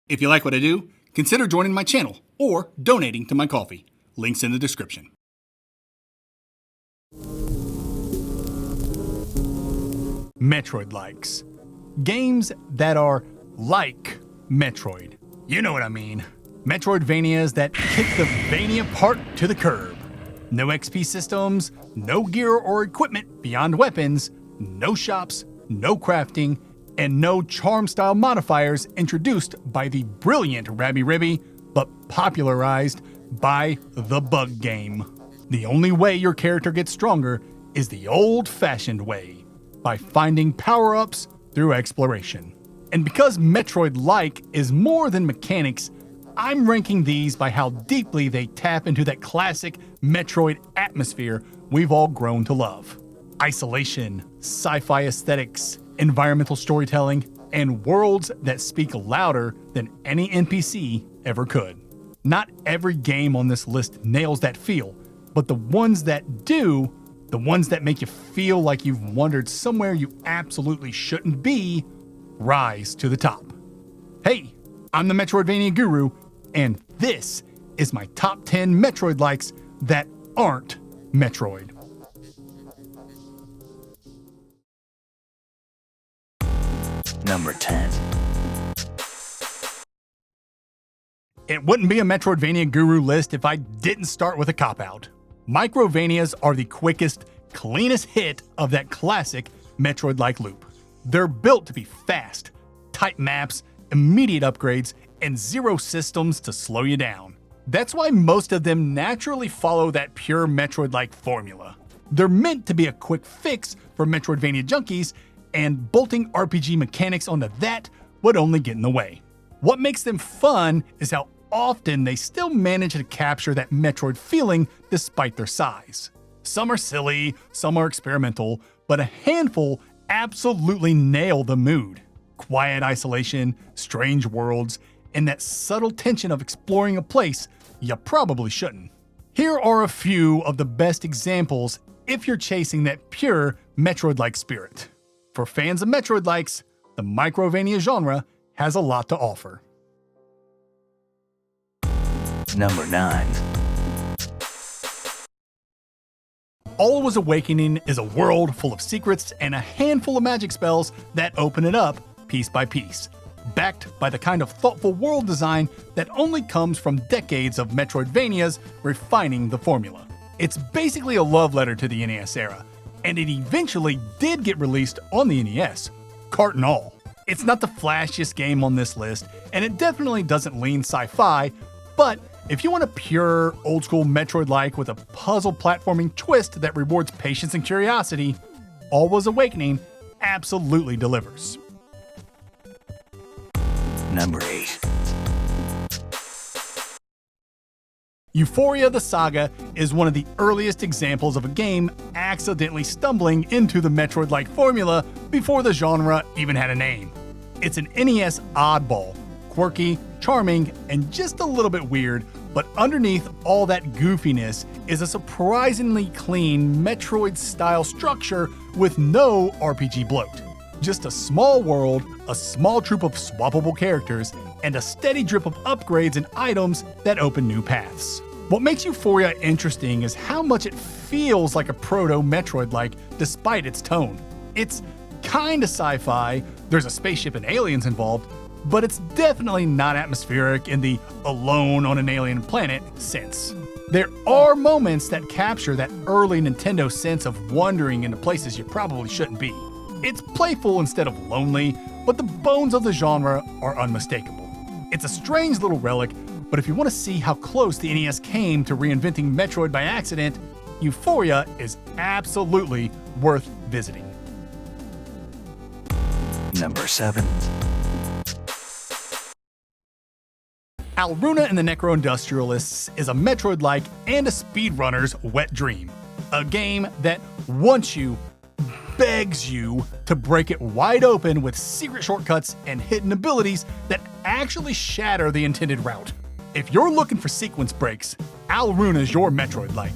If you like what I do, consider joining my channel or donating to my coffee. Links in the description. Metroid-Likes. Games that are like Metroid. You know what I mean. Metroidvanias that kick the Vania part to the curb. No XP systems, no gear or equipment beyond weapons, no shops, no crafting, and no charm-style modifiers introduced by the brilliant Rabby Ribby, but popularized by the bug game. The only way your character gets stronger is the old-fashioned way, by finding power-ups through exploration. And because Metroid-like is more than mechanics, I'm ranking these by how deeply they tap into that classic Metroid atmosphere we've all grown to love. Isolation, sci-fi aesthetics, environmental storytelling, and worlds that speak louder than any NPC ever could. Not every game on this list nails that feel, but the ones that do, the ones that make you feel like you've wandered somewhere you absolutely shouldn't be, rise to the top. Hey, I'm the Metroidvania Guru, and this is my top 10 Metroid-likes that aren't Metroid. Number 10. It wouldn't be a Metroidvania Guru list if I didn't start with a cop-out. Microvanias are the quickest, cleanest hit of that classic Metroid-like loop. They're built to be fast, tight maps, immediate upgrades, and zero systems to slow you down. That's why most of them naturally follow that pure Metroid-like formula. They're meant to be a quick fix for Metroidvania junkies, and bolting RPG mechanics onto that would only get in the way. What makes them fun is how often they still manage to capture that Metroid feeling despite their size. Some are silly, some are experimental, but a handful absolutely nail the mood. Quiet isolation, strange worlds, and that subtle tension of exploring a place you probably shouldn't. Here are a few of the best examples if you're chasing that pure Metroid-like spirit. For fans of Metroid-likes, the Microvania genre has a lot to offer. Number 9. Alwa's Awakening is a world full of secrets and a handful of magic spells that open it up piece by piece, backed by the kind of thoughtful world design that only comes from decades of Metroidvanias refining the formula. It's basically a love letter to the NES era, and it eventually did get released on the NES, cart and all. It's not the flashiest game on this list, and it definitely doesn't lean sci-fi, but if you want a pure, old-school Metroid-like with a puzzle platforming twist that rewards patience and curiosity, Alwa's Awakening absolutely delivers. Number 8. Euphoria the Saga is one of the earliest examples of a game accidentally stumbling into the Metroid-like formula before the genre even had a name. It's an NES oddball, quirky, charming, and just a little bit weird, but underneath all that goofiness is a surprisingly clean Metroid-style structure with no RPG bloat. Just a small world, a small troop of swappable characters, and a steady drip of upgrades and items that open new paths. What makes Euphoria interesting is how much it feels like a proto-Metroid-like despite its tone. It's kinda sci-fi, there's a spaceship and aliens involved, but it's definitely not atmospheric in the alone on an alien planet sense. There are moments that capture that early Nintendo sense of wandering into places you probably shouldn't be. It's playful instead of lonely, but the bones of the genre are unmistakable. It's a strange little relic, but if you want to see how close the NES came to reinventing Metroid by accident, Euphoria is absolutely worth visiting. Number 7. Alruna and the Necro-Industrialists is a Metroid-like and a speedrunner's wet dream. A game that wants you, begs you to break it wide open with secret shortcuts and hidden abilities that actually shatter the intended route. If you're looking for sequence breaks, Alruna's your Metroid-like.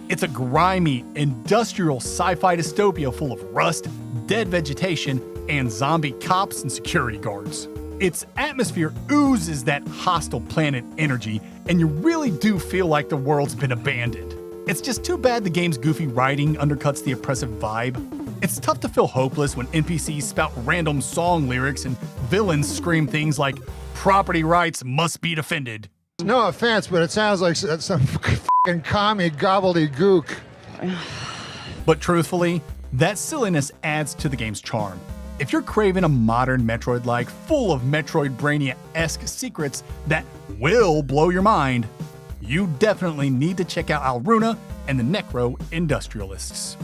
It's a grimy, industrial sci-fi dystopia full of rust, dead vegetation, and zombie cops and security guards. Its atmosphere oozes that hostile planet energy, and you really do feel like the world's been abandoned. It's just too bad the game's goofy writing undercuts the oppressive vibe. It's tough to feel hopeless when NPCs spout random song lyrics and villains scream things like, "Property rights must be defended." No offense, but it sounds like some fucking commie gobbledygook. But truthfully, that silliness adds to the game's charm. If you're craving a modern Metroid-like full of Metroidvania-esque secrets that will blow your mind, you definitely need to check out Alruna and the Necro Industrialists.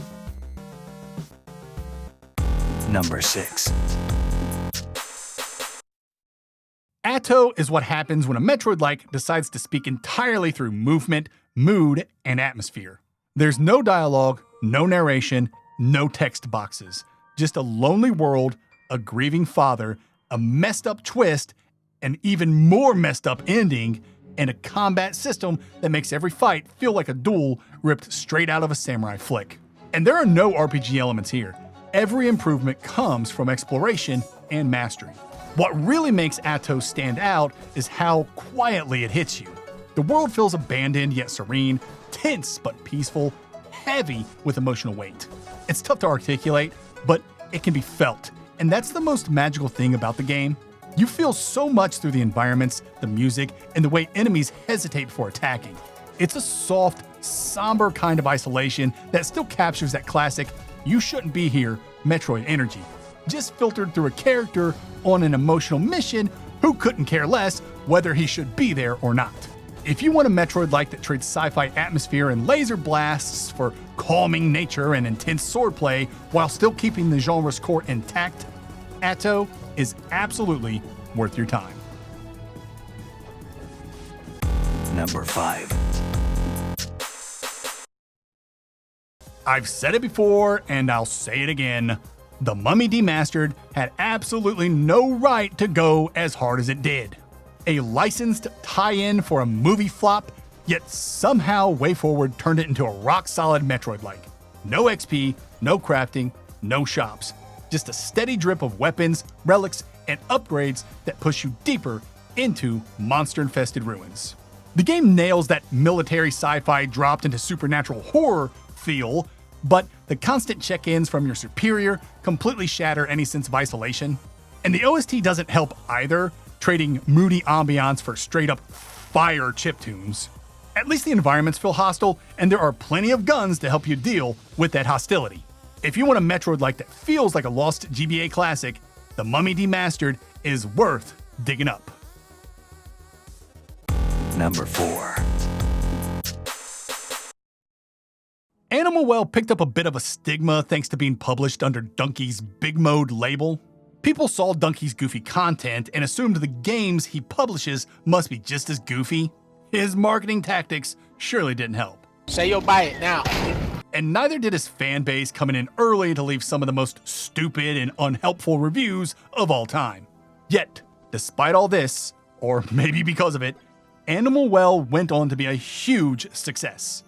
Number 6. Atto is what happens when a Metroid-like decides to speak entirely through movement, mood, and atmosphere. There's no dialogue, no narration, no text boxes. Just a lonely world, a grieving father, a messed up twist, an even more messed up ending, and a combat system that makes every fight feel like a duel ripped straight out of a samurai flick. And there are no RPG elements here. Every improvement comes from exploration and mastery. What really makes Atto stand out is how quietly it hits you. The world feels abandoned yet serene, tense but peaceful, heavy with emotional weight. It's tough to articulate, but it can be felt, and that's the most magical thing about the game. You feel so much through the environments, the music, and the way enemies hesitate before attacking. It's a soft, somber kind of isolation that still captures that classic "you shouldn't be here" Metroid energy, just filtered through a character on an emotional mission who couldn't care less whether he should be there or not. If you want a Metroid-like that trades sci-fi atmosphere and laser blasts for calming nature and intense swordplay while still keeping the genre's core intact, Atto is absolutely worth your time. Number 5. I've said it before and I'll say it again. The Mummy Demastered had absolutely no right to go as hard as it did. A licensed tie-in for a movie flop, yet somehow WayForward turned it into a rock-solid Metroid-like. No XP, no crafting, no shops. Just a steady drip of weapons, relics, and upgrades that push you deeper into monster-infested ruins. The game nails that military sci-fi dropped into supernatural horror feel, but the constant check-ins from your superior completely shatter any sense of isolation. And the OST doesn't help either, trading moody ambiance for straight-up fire chiptunes. At least the environments feel hostile, and there are plenty of guns to help you deal with that hostility. If you want a Metroid-like that feels like a lost GBA classic, The Mummy Demastered is worth digging up. Number 4. Animal Well picked up a bit of a stigma thanks to being published under Donkey's Big Mode label. People saw Donkey's goofy content and assumed the games he publishes must be just as goofy. His marketing tactics surely didn't help. Say you'll buy it now. And neither did his fan base coming in early to leave some of the most stupid and unhelpful reviews of all time. Yet, despite all this, or maybe because of it, Animal Well went on to be a huge success.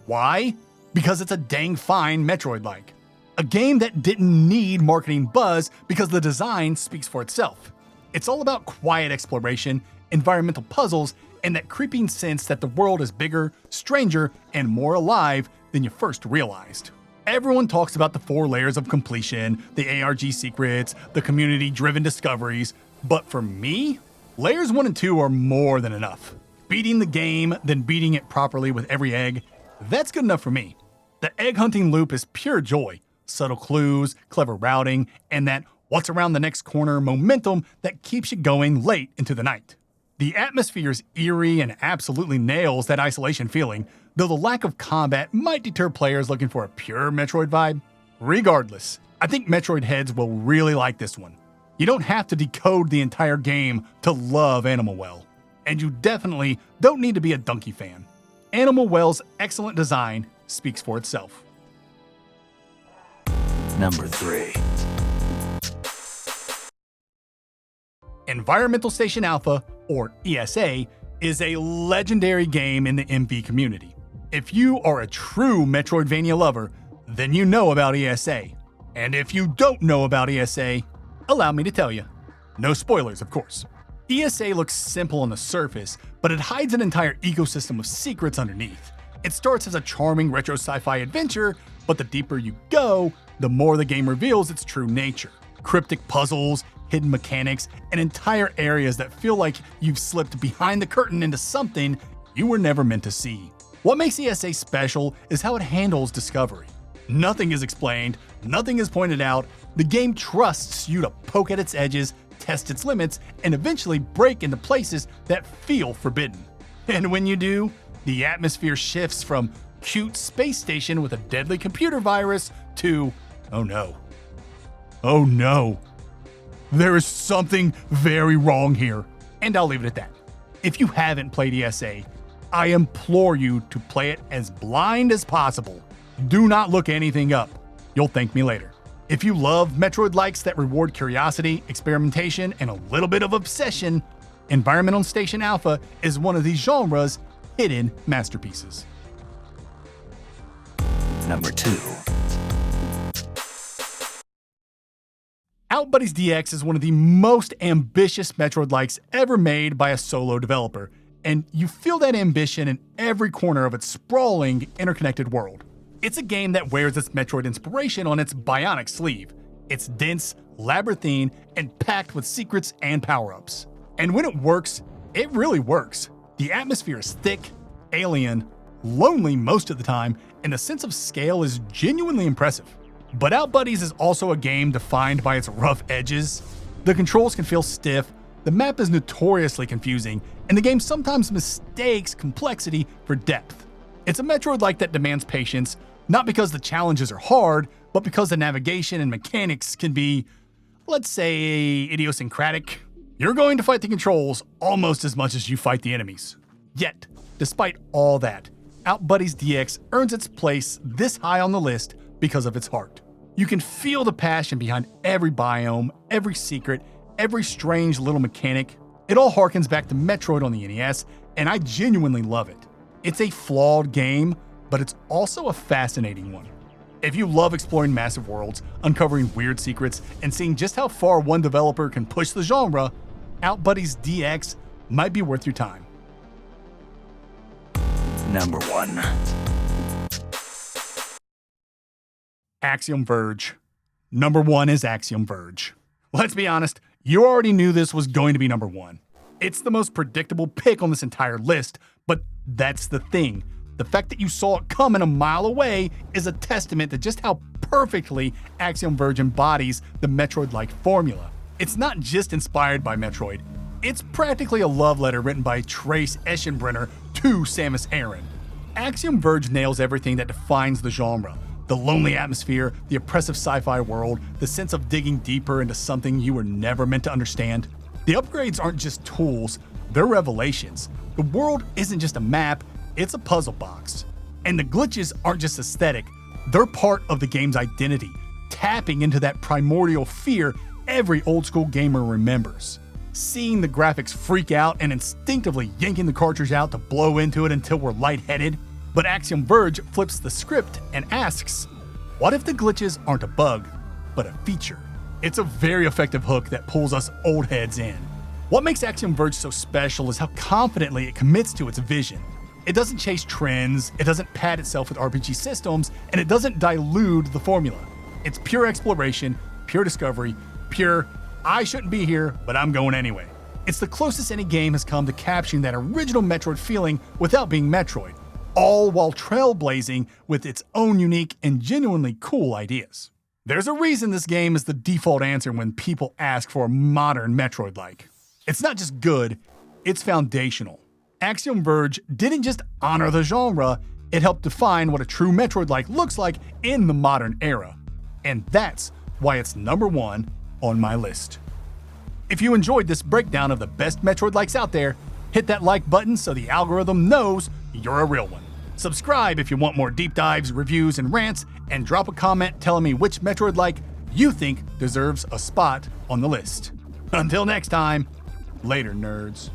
Why? Because it's a dang fine Metroid-like. A game that didn't need marketing buzz because the design speaks for itself. It's all about quiet exploration, environmental puzzles, and that creeping sense that the world is bigger, stranger, and more alive than you first realized. Everyone talks about the 4 layers of completion, the ARG secrets, the community-driven discoveries, but for me, layers 1 and 2 are more than enough. Beating the game, then beating it properly with every egg, that's good enough for me. The egg hunting loop is pure joy. Subtle clues, clever routing, and that what's around the next corner momentum that keeps you going late into the night. The atmosphere is eerie and absolutely nails that isolation feeling, though the lack of combat might deter players looking for a pure Metroid vibe. Regardless, I think Metroid heads will really like this one. You don't have to decode the entire game to love Animal Well, and you definitely don't need to be a Donkey fan. Animal Well's excellent design speaks for itself. Number 3. Environmental Station Alpha, or ESA, is a legendary game in the MV community. If you are a true Metroidvania lover, then you know about ESA. And if you don't know about ESA, allow me to tell you. No spoilers, of course. ESA looks simple on the surface, but it hides an entire ecosystem of secrets underneath. It starts as a charming retro sci-fi adventure, but the deeper you go, the more the game reveals its true nature. Cryptic puzzles, hidden mechanics, and entire areas that feel like you've slipped behind the curtain into something you were never meant to see. What makes ESA special is how it handles discovery. Nothing is explained, nothing is pointed out. The game trusts you to poke at its edges, test its limits, and eventually break into places that feel forbidden. And when you do, the atmosphere shifts from cute space station with a deadly computer virus to, oh no. Oh no. There is something very wrong here. And I'll leave it at that. If you haven't played ESA, I implore you to play it as blind as possible. Do not look anything up. You'll thank me later. If you love Metroid-Likes that reward curiosity, experimentation, and a little bit of obsession, Environmental Station Alpha is one of these genre's hidden masterpieces. Number 2. Outbuddies DX is one of the most ambitious Metroid-Likes ever made by a solo developer, and you feel that ambition in every corner of its sprawling, interconnected world. It's a game that wears its Metroid inspiration on its bionic sleeve. It's dense, labyrinthine, and packed with secrets and power-ups. And when it works, it really works. The atmosphere is thick, alien, lonely most of the time, and the sense of scale is genuinely impressive. But Outbuddies is also a game defined by its rough edges. The controls can feel stiff, the map is notoriously confusing, and the game sometimes mistakes complexity for depth. It's a Metroid-like that demands patience, not because the challenges are hard, but because the navigation and mechanics can be, let's say, idiosyncratic. You're going to fight the controls almost as much as you fight the enemies. Yet, despite all that, Outbuddies DX earns its place this high on the list because of its heart. You can feel the passion behind every biome, every secret, every strange little mechanic. It all harkens back to Metroid on the NES, and I genuinely love it. It's a flawed game, but it's also a fascinating one. If you love exploring massive worlds, uncovering weird secrets, and seeing just how far one developer can push the genre, Outbuddies DX might be worth your time. Number 1. Axiom Verge. Number 1 is Axiom Verge. Let's be honest, you already knew this was going to be number 1. It's the most predictable pick on this entire list, but that's the thing. The fact that you saw it coming a mile away is a testament to just how perfectly Axiom Verge embodies the Metroid-like formula. It's not just inspired by Metroid, it's practically a love letter written by Trace Eschenbrenner to Samus Aran. Axiom Verge nails everything that defines the genre. The lonely atmosphere, the oppressive sci-fi world, the sense of digging deeper into something you were never meant to understand. The upgrades aren't just tools, they're revelations. The world isn't just a map, it's a puzzle box. And the glitches aren't just aesthetic, they're part of the game's identity, tapping into that primordial fear every old school gamer remembers. Seeing the graphics freak out and instinctively yanking the cartridge out to blow into it until we're lightheaded. But Axiom Verge flips the script and asks, what if the glitches aren't a bug, but a feature? It's a very effective hook that pulls us old heads in. What makes Axiom Verge so special is how confidently it commits to its vision. It doesn't chase trends, it doesn't pad itself with RPG systems, and it doesn't dilute the formula. It's pure exploration, pure discovery, pure, I shouldn't be here, but I'm going anyway. It's the closest any game has come to capturing that original Metroid feeling without being Metroid, all while trailblazing with its own unique and genuinely cool ideas. There's a reason this game is the default answer when people ask for a modern Metroid-like. It's not just good, it's foundational. Axiom Verge didn't just honor the genre, it helped define what a true Metroid-like looks like in the modern era. And that's why it's number 1 on my list. If you enjoyed this breakdown of the best Metroid-likes out there, hit that like button so the algorithm knows you're a real one. Subscribe if you want more deep dives, reviews, and rants, and drop a comment telling me which Metroid-like you think deserves a spot on the list. Until next time, later nerds.